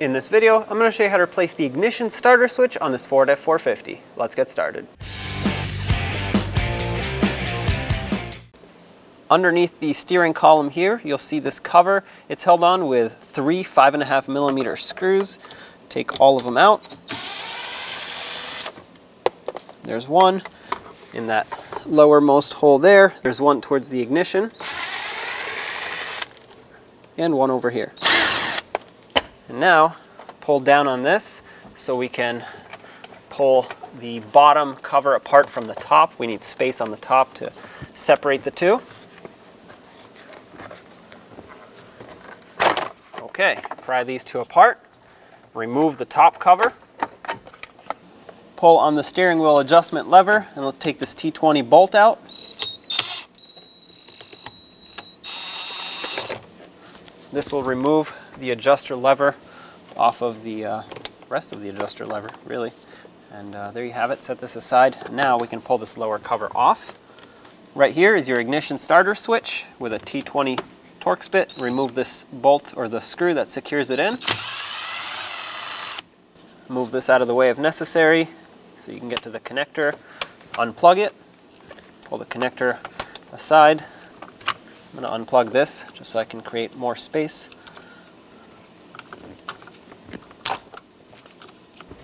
In this video, I'm going to show you how to replace the ignition starter switch on this Ford F-450. Let's get started. Underneath the steering column here, you'll see this cover. It's held on with 3 5.5mm screws. Take all of them out. There's one in that lowermost hole there. There's one towards the ignition. And one over here. And now, pull down on this so we can pull the bottom cover apart from the top. We need space on the top to separate the two. Okay, pry these two apart. Remove the top cover. Pull on the steering wheel adjustment lever, and let's take this T20 bolt out. This will remove the adjuster lever off of the rest of the adjuster lever, really. And there you have it. Set this aside. Now we can pull this lower cover off. Right here is your ignition starter switch with a T20 Torx bit. Remove this bolt or the screw that secures it in. Move this out of the way if necessary so you can get to the connector. Unplug it. Pull the connector aside. I'm going to unplug this just so I can create more space.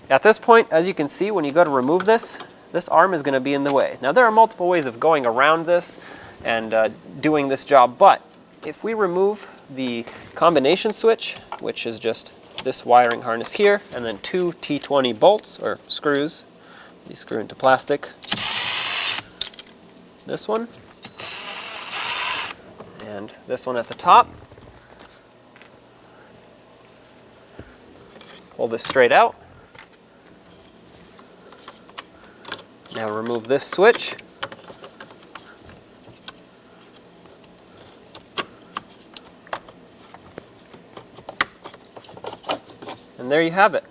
At this point, as you can see, when you go to remove this, this arm is going to be in the way. Now there are multiple ways of going around this and doing this job, but if we remove the combination switch, which is just this wiring harness here, and then 2 T20 bolts or screws, these screw into plastic, this one, and this one at the top. Pull this straight out. Now remove this switch. And there you have it.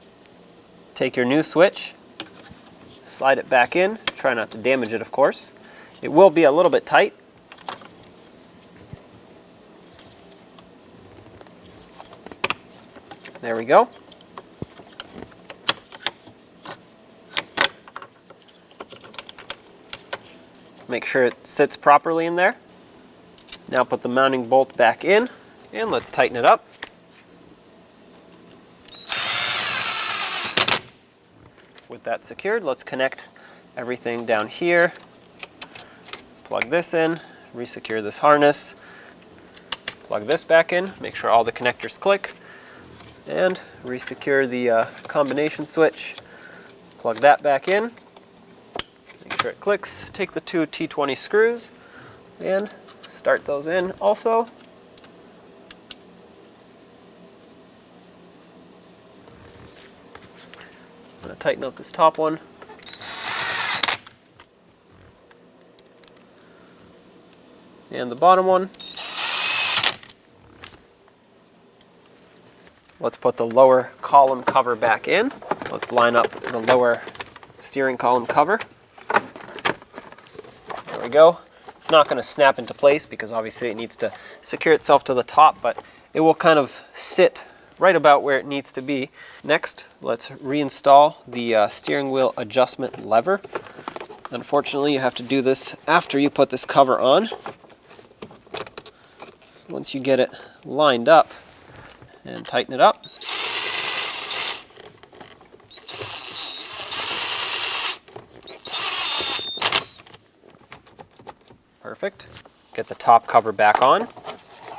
Take your new switch, slide it back in. Try not to damage it, of course. It will be a little bit tight. There we go. Make sure it sits properly in there. Now put the mounting bolt back in and let's tighten it up. With that secured, let's connect everything down here. Plug this in, resecure this harness. Plug this back in, make sure all the connectors click. And resecure the combination switch. Plug that back in. Make sure it clicks. Take the 2 T20 screws and start those in also. I'm going to tighten up this top one. And the bottom one. Let's put the lower column cover back in. Let's line up the lower steering column cover. There we go. It's not going to snap into place because obviously it needs to secure itself to the top, but it will kind of sit right about where it needs to be. Next, let's reinstall the steering wheel adjustment lever. Unfortunately, you have to do this after you put this cover on. Once you get it lined up, and tighten it up. Perfect. Get the top cover back on.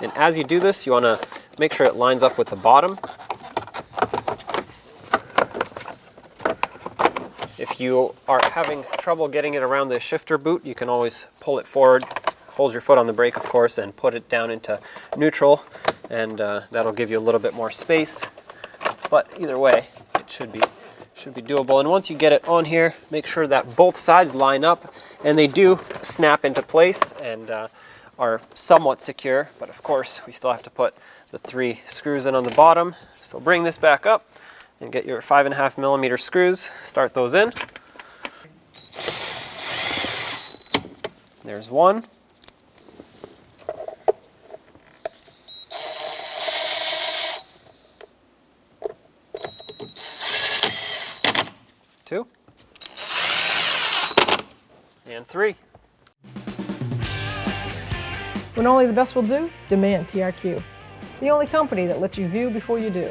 And as you do this, you want to make sure it lines up with the bottom. If you are having trouble getting it around the shifter boot, you can always pull it forward, hold your foot on the brake, of course, and put it down into neutral. And that'll give you a little bit more space, but either way it should be doable. And once you get it on here, make sure that both sides line up, and they do snap into place and are somewhat secure, but of course we still have to put the 3 screws in on the bottom. So bring this back up and get your 5.5mm screws, start those in. There's one. 2, and 3. When only the best will do, demand TRQ. The only company that lets you view before you do.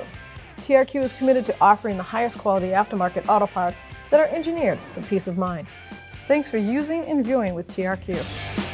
TRQ is committed to offering the highest quality aftermarket auto parts that are engineered for peace of mind. Thanks for using and viewing with TRQ.